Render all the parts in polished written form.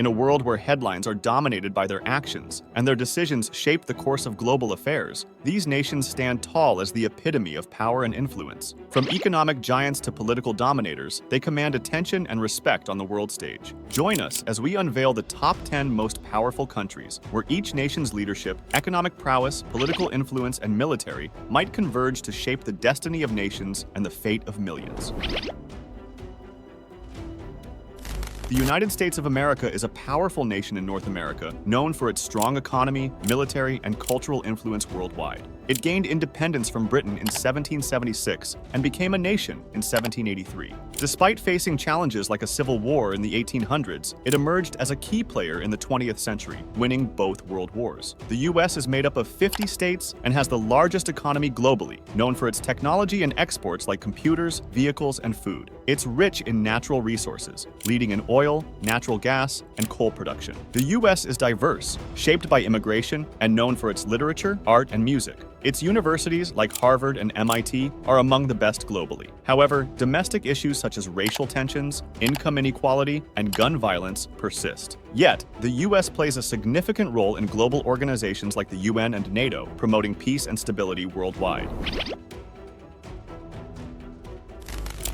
In a world where headlines are dominated by their actions and their decisions shape the course of global affairs, these nations stand tall as the epitome of power and influence. From economic giants to political dominators, they command attention and respect on the world stage. Join us as we unveil the top 10 most powerful countries, where each nation's leadership, economic prowess, political influence, and military might converge to shape the destiny of nations and the fate of millions. The United States of America is a powerful nation in North America, known for its strong economy, military, and cultural influence worldwide. It gained independence from Britain in 1776 and became a nation in 1783. Despite facing challenges like a civil war in the 1800s, it emerged as a key player in the 20th century, winning both world wars. The U.S. is made up of 50 states and has the largest economy globally, known for its technology and exports like computers, vehicles, and food. It's rich in natural resources, leading in oil, natural gas, and coal production. The U.S. is diverse, shaped by immigration, and known for its literature, art, and music. Its universities, like Harvard and MIT, are among the best globally. However, domestic issues such as racial tensions, income inequality, and gun violence persist. Yet, the U.S. plays a significant role in global organizations like the UN and NATO, promoting peace and stability worldwide.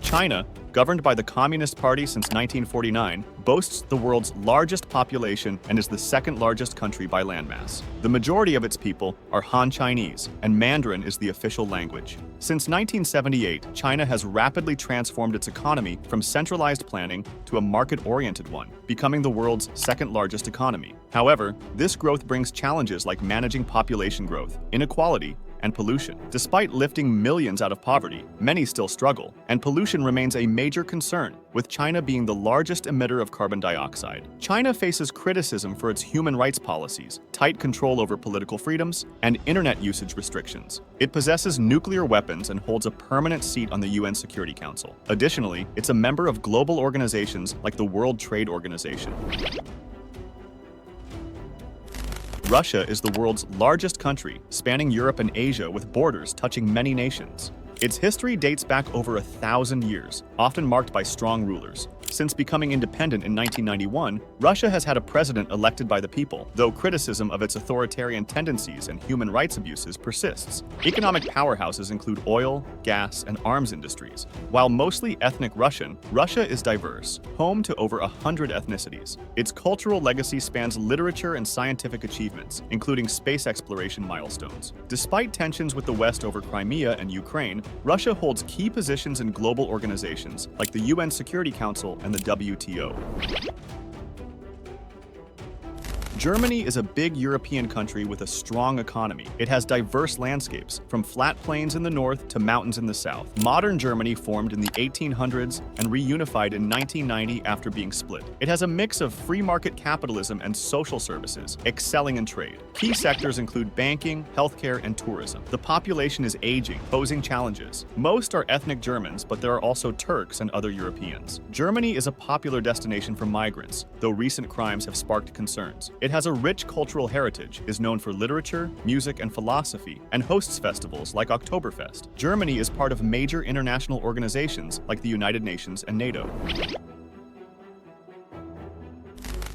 China, governed by the Communist Party since 1949, boasts the world's largest population and is the second largest country by landmass. The majority of its people are Han Chinese, and Mandarin is the official language. Since 1978, China has rapidly transformed its economy from centralized planning to a market-oriented one, becoming the world's second largest economy. However, this growth brings challenges like managing population growth, inequality, and pollution. Despite lifting millions out of poverty, many still struggle, and pollution remains a major concern, with China being the largest emitter of carbon dioxide. China faces criticism for its human rights policies, tight control over political freedoms, and internet usage restrictions. It possesses nuclear weapons and holds a permanent seat on the UN Security Council. Additionally, it's a member of global organizations like the World Trade Organization. Russia is the world's largest country, spanning Europe and Asia with borders touching many nations. Its history dates back over 1,000 years, often marked by strong rulers. Since becoming independent in 1991, Russia has had a president elected by the people, though criticism of its authoritarian tendencies and human rights abuses persists. Economic powerhouses include oil, gas, and arms industries. While mostly ethnic Russian, Russia is diverse, home to over 100 ethnicities. Its cultural legacy spans literature and scientific achievements, including space exploration milestones. Despite tensions with the West over Crimea and Ukraine, Russia holds key positions in global organizations like the UN Security Council and the WTO. Germany is a big European country with a strong economy. It has diverse landscapes, from flat plains in the north to mountains in the south. Modern Germany formed in the 1800s and reunified in 1990 after being split. It has a mix of free market capitalism and social services, excelling in trade. Key sectors include banking, healthcare, and tourism. The population is aging, posing challenges. Most are ethnic Germans, but there are also Turks and other Europeans. Germany is a popular destination for migrants, though recent crimes have sparked concerns. It has a rich cultural heritage, is known for literature, music, and philosophy, and hosts festivals like Oktoberfest. Germany is part of major international organizations like the United Nations and NATO.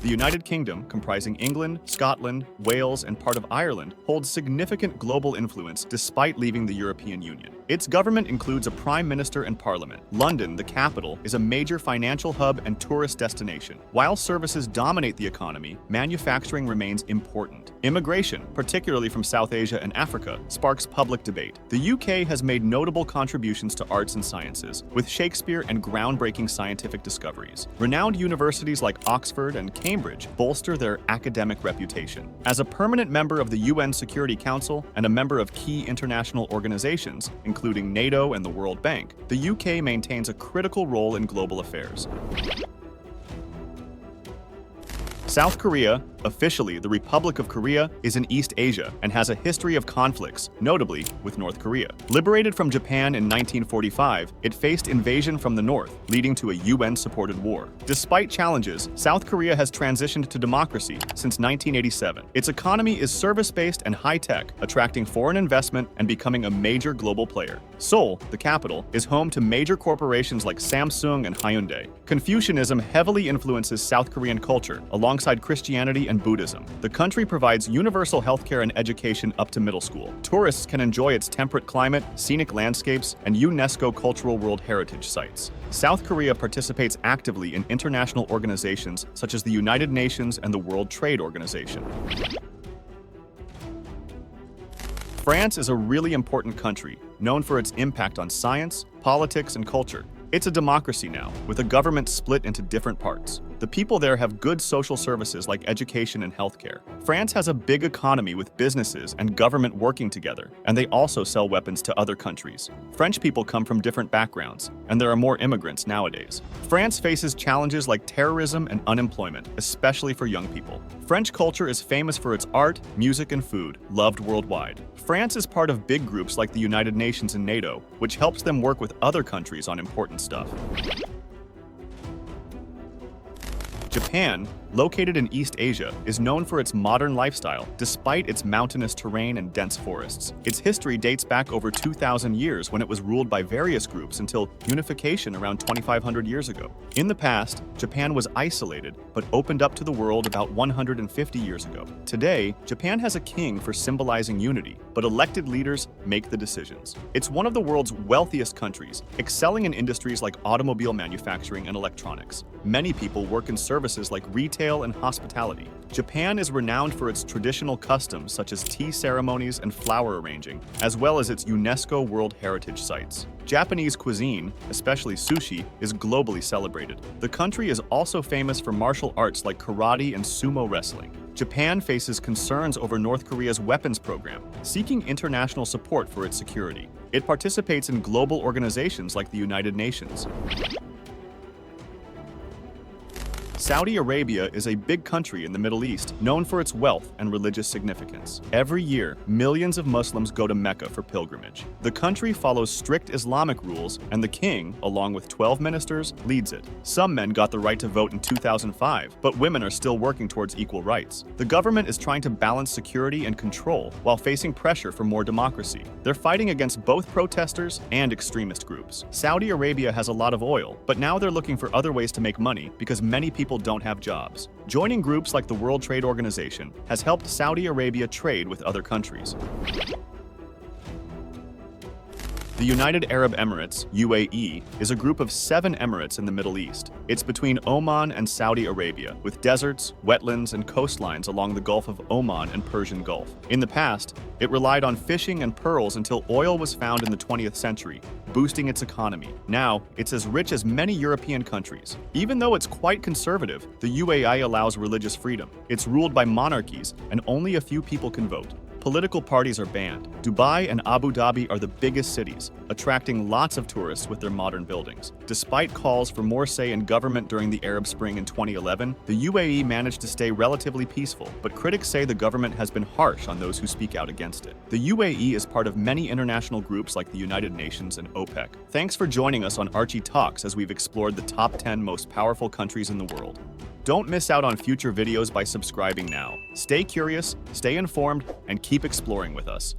The United Kingdom, comprising England, Scotland, Wales, and part of Ireland, holds significant global influence despite leaving the European Union. Its government includes a prime minister and parliament. London, the capital, is a major financial hub and tourist destination. While services dominate the economy, manufacturing remains important. Immigration, particularly from South Asia and Africa, sparks public debate. The UK has made notable contributions to arts and sciences, with Shakespeare and groundbreaking scientific discoveries. Renowned universities like Oxford and Cambridge bolster their academic reputation. As a permanent member of the UN Security Council and a member of key international organizations, including NATO and the World Bank, the UK maintains a critical role in global affairs. South Korea, Officially, the Republic of Korea is in East Asia and has a history of conflicts, notably with North Korea. Liberated from Japan in 1945, it faced invasion from the north, leading to a UN-supported war. Despite challenges, South Korea has transitioned to democracy since 1987. Its economy is service-based and high-tech, attracting foreign investment and becoming a major global player. Seoul, the capital, is home to major corporations like Samsung and Hyundai. Confucianism heavily influences South Korean culture, alongside Christianity and Buddhism. The country provides universal healthcare and education up to middle school. Tourists can enjoy its temperate climate, scenic landscapes, and UNESCO Cultural World Heritage sites. South Korea participates actively in international organizations such as the United Nations and the World Trade Organization. France is a really important country, known for its impact on science, politics, and culture. It's a democracy now, with a government split into different parts. The people there have good social services like education and healthcare. France has a big economy with businesses and government working together, and they also sell weapons to other countries. French people come from different backgrounds, and there are more immigrants nowadays. France faces challenges like terrorism and unemployment, especially for young people. French culture is famous for its art, music, and food, loved worldwide. France is part of big groups like the United Nations and NATO, which helps them work with other countries on important stuff. Japan, located in East Asia, is known for its modern lifestyle, despite its mountainous terrain and dense forests. Its history dates back over 2,000 years when it was ruled by various groups until unification around 2,500 years ago. In the past, Japan was isolated, but opened up to the world about 150 years ago. Today, Japan has a king for symbolizing unity, but elected leaders make the decisions. It's one of the world's wealthiest countries, excelling in industries like automobile manufacturing and electronics. Many people work in services like retail and hospitality. Japan is renowned for its traditional customs such as tea ceremonies and flower arranging, as well as its UNESCO World Heritage sites. Japanese cuisine, especially sushi, is globally celebrated. The country is also famous for martial arts like karate and sumo wrestling. Japan faces concerns over North Korea's weapons program, seeking international support for its security. It participates in global organizations like the United Nations. Saudi Arabia is a big country in the Middle East, known for its wealth and religious significance. Every year, millions of Muslims go to Mecca for pilgrimage. The country follows strict Islamic rules, and the king, along with 12 ministers, leads it. Some men got the right to vote in 2005, but women are still working towards equal rights. The government is trying to balance security and control while facing pressure for more democracy. They're fighting against both protesters and extremist groups. Saudi Arabia has a lot of oil, but now they're looking for other ways to make money because many people don't have jobs. Joining groups like the World Trade Organization has helped Saudi Arabia trade with other countries. The United Arab Emirates, UAE, is a group of 7 emirates in the Middle East. It's between Oman and Saudi Arabia, with deserts, wetlands, and coastlines along the Gulf of Oman and Persian Gulf. In the past, it relied on fishing and pearls until oil was found in the 20th century, boosting its economy. Now, it's as rich as many European countries. Even though it's quite conservative, the UAE allows religious freedom. It's ruled by monarchies, and only a few people can vote. Political parties are banned. Dubai and Abu Dhabi are the biggest cities, attracting lots of tourists with their modern buildings. Despite calls for more say in government during the Arab Spring in 2011, the UAE managed to stay relatively peaceful, but critics say the government has been harsh on those who speak out against it. The UAE is part of many international groups like the United Nations and OPEC. Thanks for joining us on Archie Talks as we've explored the top 10 most powerful countries in the world. Don't miss out on future videos by subscribing now. Stay curious, stay informed, and keep exploring with us.